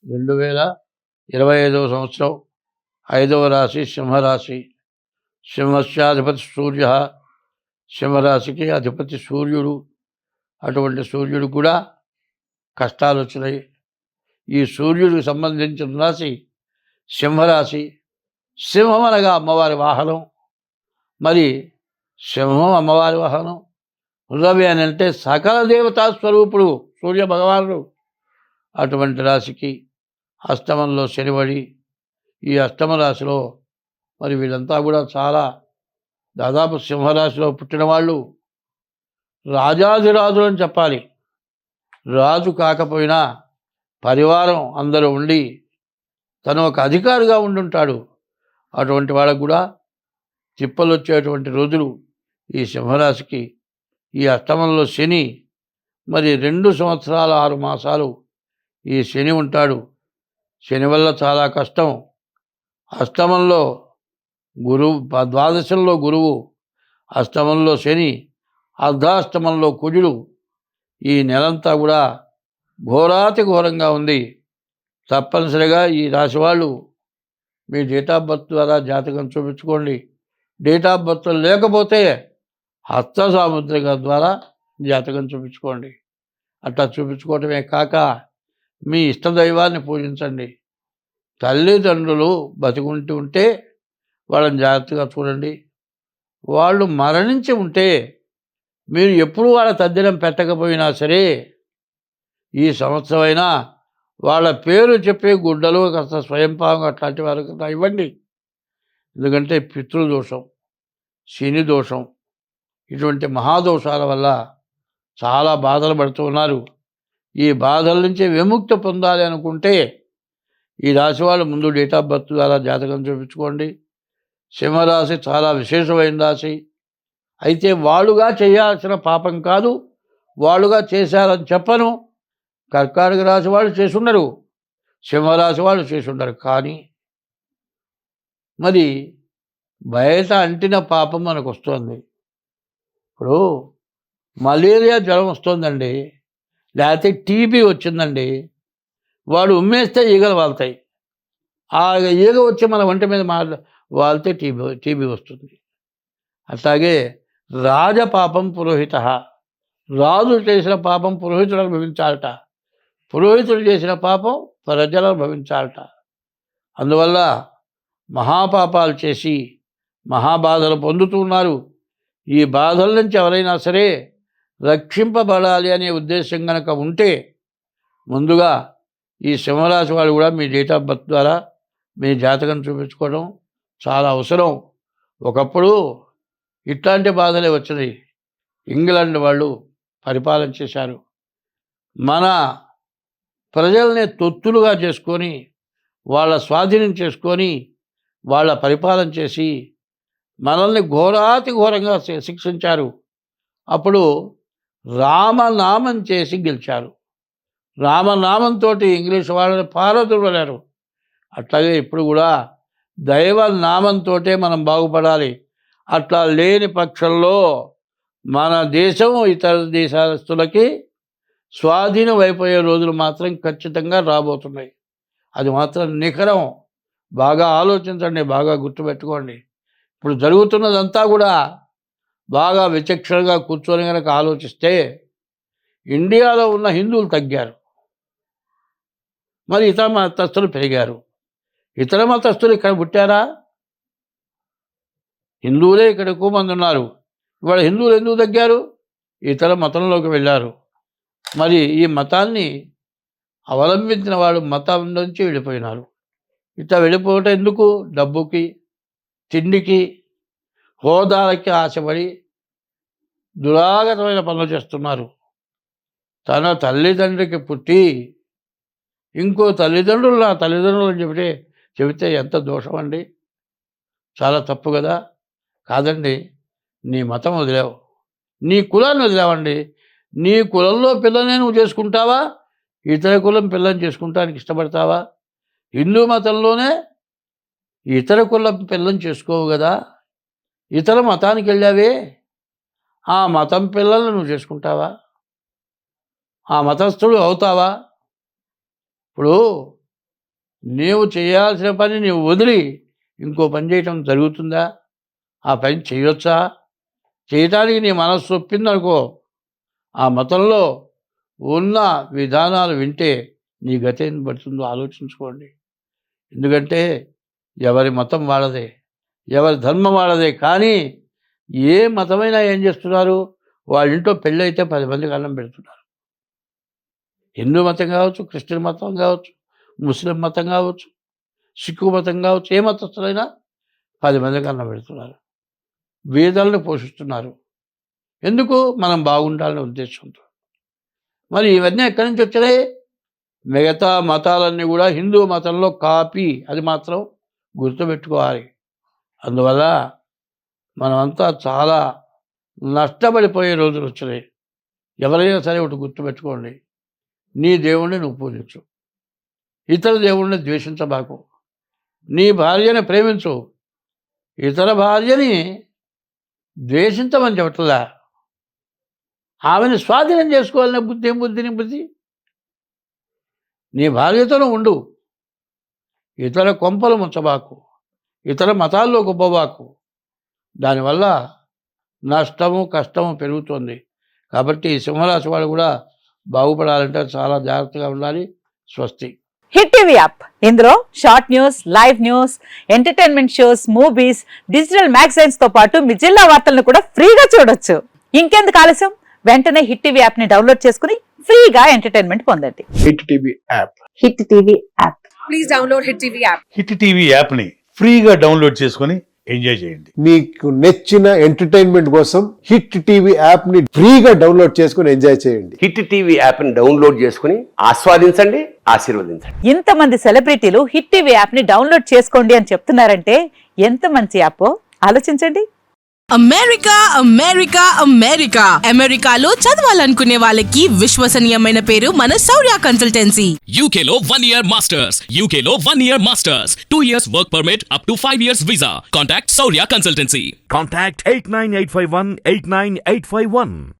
2025 సంవత్సరం 5వ రాశి సింహరాశి. సింహస్యాధిపతి సూర్య, సింహరాశికి అధిపతి సూర్యుడు. అటువంటి సూర్యుడు కూడా కష్టాలు వచ్చినాయి. ఈ సూర్యుడికి సంబంధించిన రాశి సింహరాశి. సింహం అనగా అమ్మవారి వాహనం. మరి సింహం అమ్మవారి వాహనం. రవి అని అంటే సకల దేవతా స్వరూపుడు సూర్య భగవానుడు. అటువంటి రాశికి అష్టమంలో శనివడి. ఈ అష్టమ రాశిలో మరి వీళ్ళంతా కూడా చాలా దాదాపు సింహరాశిలో పుట్టిన వాళ్ళు రాజాధిరాజులు అని చెప్పాలి. రాజు కాకపోయినా పరివారం అందరూ ఉండి తను ఒక అధికారిగా ఉండుంటాడు. అటువంటి వాళ్ళకు కూడా తిప్పలు వచ్చేటువంటి రోజులు ఈ సింహరాశికి. ఈ అష్టమంలో శని మరి 2 సంవత్సరాల 6 మాసాలు ఈ శని ఉంటాడు. శని వల్ల చాలా కష్టం. అష్టమంలో గురువు, ద్వాదశంలో గురువు, అష్టమంలో శని, అర్ధాష్టమంలో కుజుడు. ఈ నెలంతా కూడా ఘోరాతి ఘోరంగా ఉంది. తప్పనిసరిగా ఈ రాశి వాళ్ళు మీ డేట్ ఆఫ్ బర్త్ ద్వారా జాతకం చూపించుకోండి. డేట్ ఆఫ్ బర్త్ లేకపోతే హస్త సాముద్రిక ద్వారా జాతకం చూపించుకోండి. అట్లా చూపించుకోవటమే కాక మీ ఇష్టదైవాన్ని పూజించండి. తల్లిదండ్రులు బతికుంటూ ఉంటే వాళ్ళని జాగ్రత్తగా చూడండి. వాళ్ళు మరణించి ఉంటే మీరు ఎప్పుడు వాళ్ళ తద్దినం పెట్టకపోయినా సరే ఈ సంవత్సరమైనా వాళ్ళ పేరు చెప్పే గుడ్డలు కాస్త స్వయంపాకం అట్లాంటి వారికి ఇవ్వండి. ఎందుకంటే పితృదోషం, శని దోషం, ఇటువంటి మహాదోషాల వల్ల చాలా బాధలు పడుతూ ఉన్నారు. ఈ బాధల నుంచి విముక్తి పొందాలి అనుకుంటే ఈ రాశి వాళ్ళు ముందు డేట్ ఆఫ్ బర్త్ ద్వారా జాతకం చూపించుకోండి. సింహరాశి చాలా విశేషమైన రాశి. అయితే వాళ్ళుగా చేయాల్సిన పాపం కాదు, వాళ్ళుగా చేశారని చెప్పను. కర్కాటక రాశి వాళ్ళు చేసుండరు, సింహరాశి వాళ్ళు చేసుండరు. కానీ మరి బయట అంటిన పాపం మనకు వస్తుంది. ఇప్పుడు మలేరియా జ్వరం వస్తుందండి, లేకపోతే టీబీ వచ్చిందండి, వాడు ఉమ్మేస్తే ఈగలు వాళ్తాయి. ఆ ఈగ వచ్చి మన ఒంటి మీద వాళ్తే టీబీ వస్తుంది. అట్లాగే రాజపాపం పురోహిత, రాజు చేసిన పాపం పురోహితుడు అనుభవించాలట, పురోహితుడు చేసిన పాపం ప్రజలు అనుభవించాలట. అందువల్ల మహాపాపాలు చేసి మహాబాధలు పొందుతున్నారు. ఈ బాధల నుంచి ఎవరైనా సరే రక్షింపబడాలి అనే ఉద్దేశం కనుక ఉంటే ముందుగా ఈ సింహరాశి వాళ్ళు కూడా మీ డేట్ ఆఫ్ బర్త్ ద్వారా మీ జాతకం చూపించుకోవడం చాలా అవసరం. ఒకప్పుడు ఇట్లాంటి బాధలే వచ్చినాయి. ఇంగ్లాండ్ వాళ్ళు పరిపాలన చేశారు. మన ప్రజల్ని తొత్తులుగా చేసుకొని వాళ్ళ స్వాధీనం చేసుకొని వాళ్ళ పరిపాలన చేసి మనల్ని ఘోరాతి ఘోరంగా శిక్షించారు. అప్పుడు రామనామం చేసి గెలిచారు. రామనామంతో ఇంగ్లీష్ వాళ్ళని పారదోలారు. అట్లాగే ఇప్పుడు కూడా దైవనామంతో మనం బాగుపడాలి. అట్లా లేని పక్షంలో మన దేశం ఇతర దేశస్తులకి స్వాధీనం అయిపోయే రోజులు మాత్రం ఖచ్చితంగా రాబోతున్నాయి. అది మాత్రం నిఖరం. బాగా ఆలోచించండి, బాగా గుర్తుపెట్టుకోండి. ఇప్పుడు జరుగుతున్నదంతా కూడా బాగా విచక్షణగా కూర్చొని కనుక ఆలోచిస్తే ఇండియాలో ఉన్న హిందువులు తగ్గారు, మరి ఇతర మతస్థులు పెరిగారు. ఇతర మతస్థులు ఇక్కడ పుట్టారా? హిందువులే ఇక్కడ ఎక్కువ మంది ఉన్నారు. ఇవాళ హిందువులు ఎందుకు తగ్గారు? ఇతర మతంలోకి వెళ్ళారు. మరి ఈ మతాన్ని అవలంబించిన వాళ్ళు మతం నుంచి వెళ్ళిపోయినారు. ఇట్లా వెళ్ళిపోవటం ఎందుకు? డబ్బుకి, తిండికి, హోదాలకి ఆశపడి దురాగతమైన పనులు చేస్తున్నారు. తన తల్లిదండ్రికి పుట్టి ఇంకో తల్లిదండ్రులు నా తల్లిదండ్రులు అని చెబితే ఎంత దోషం అండి, చాలా తప్పు కదా. కాదండి, నీ మతం వదిలేవు, నీ కులాన్ని వదిలేవండి. నీ కులంలో పిల్లని నువ్వు చేసుకుంటావా? ఇతర కులం పిల్లని చేసుకుంటానికి ఇష్టపడతావా? హిందూ మతంలోనే ఇతర కులం పిల్లని చేసుకోవు కదా, ఇతర మతానికి వెళ్ళావే, ఆ మతం పిల్లలను నువ్వు చేసుకుంటావా? ఆ మతస్థుడు అవుతావా? ఇప్పుడు నీవు చేయాల్సిన పని నీవు వదిలి ఇంకో పని చేయటం జరుగుతుందా? ఆ పని చేయొచ్చా? చేయటానికి నీ మనస్సు ఒప్పిందనుకో, ఆ మతంలో ఉన్న విధానాలు వింటే నీ గతి ఏం పడుతుందో ఆలోచించుకోండి. ఎందుకంటే ఎవరి మతం వాళ్ళదే, ఎవరి ధర్మం వాళ్ళదే. కానీ ఏ మతమైనా ఏం చేస్తున్నారు? వాళ్ళ ఇంట్లో పెళ్ళైతే 10 మందికి అన్నం పెడుతున్నారు. హిందూ మతం కావచ్చు, క్రిస్టియన్ మతం కావచ్చు, ముస్లిం మతం కావచ్చు, సిక్కు మతం కావచ్చు, ఏ మతస్థులైనా 10 మందికి అన్నం పెడుతున్నారు. వేదాలను పోషిస్తున్నారు. ఎందుకు? మనం బాగుండాలనే ఉద్దేశంతో. మరి ఇవన్నీ ఎక్కడి నుంచి వచ్చినాయి? మిగతా మతాలన్నీ కూడా హిందూ మతంలో కాపీ, అది మాత్రం గుర్తుపెట్టుకోవాలి. అందువల్ల మనమంతా చాలా నష్టపడిపోయే రోజులు వచ్చినాయి. ఎవరైనా సరే ఒకటి గుర్తుపెట్టుకోండి, నీ దేవుణ్ణి నువ్వు పూజించు, ఇతర దేవుణ్ణి ద్వేషించబాకు. నీ భార్యని ప్రేమించు, ఇతర భార్యని ద్వేషించమని చెప్పట్లా. ఆమెను స్వాధీనం చేసుకోవాలనే బుద్ధి. ఏం బుద్ధి నీ బుద్ధి? నీ భార్యతోనూ ఉండు, ఇతర కొంపలు ముంచబాకు, ఇతర మతాల్లో గొప్పబాకు. దానివల్ల నష్టము కష్టము పెరుగుతుంది. కాబట్టి సింహరాశి వాళ్ళు కూడా బాగుపడాలంటే చాలా జాగ్రత్తగా ఉండాలి. స్వస్తి. హిట్ టీవీ యాప్, ఇందులో short news, live news, entertainment shows, movies, digital magazines తో పాటు మీ జిల్లా వార్తలను కూడా ఫ్రీగా చూడొచ్చు. ఇంకెందుకు ఆలస్యం? వెంటనే హిట్ టీవీ యాప్ ని డౌన్లోడ్ చేసుకుని ఫ్రీగా ఎంటర్టైన్మెంట్ పొందండి. Hit TV app. Hit TV app. Please download hit TV app. Hit TV app ని ఫ్రీగా డౌన్లోడ్ చేసుకొని ఎంజాయ్ చేయండి. మీకు నచ్చిన ఎంటర్టైన్మెంట్ కోసం హిట్ టీవీ యాప్ ని ఫ్రీగా డౌన్లోడ్ చేసుకొని ఎంజాయ్ చేయండి. హిట్ టీవీ యాప్ ని డౌన్లోడ్ చేసుకుని ఆస్వాదించండి, ఆశీర్వదించండి. ఇంతమంది సెలబ్రిటీలు హిట్ టీవీ యాప్ ని డౌన్లోడ్ చేసుకోండి అని చెప్తున్నారంటే ఎంత మంచి యాప్ ఆలోచించండి. అమెరికా అమెరికా అమెరికా అమెరికాలో చదవాలనుకునే వాళ్ళకి విశ్వసనీయమైన పేరు మన శౌర్య కన్సల్టెన్సీ. UK లో 1 year masters. UK లో 1 year masters. 2 years work permit up to 5 years visa. Contact Saurya Consultancy. Contact 89851 89851.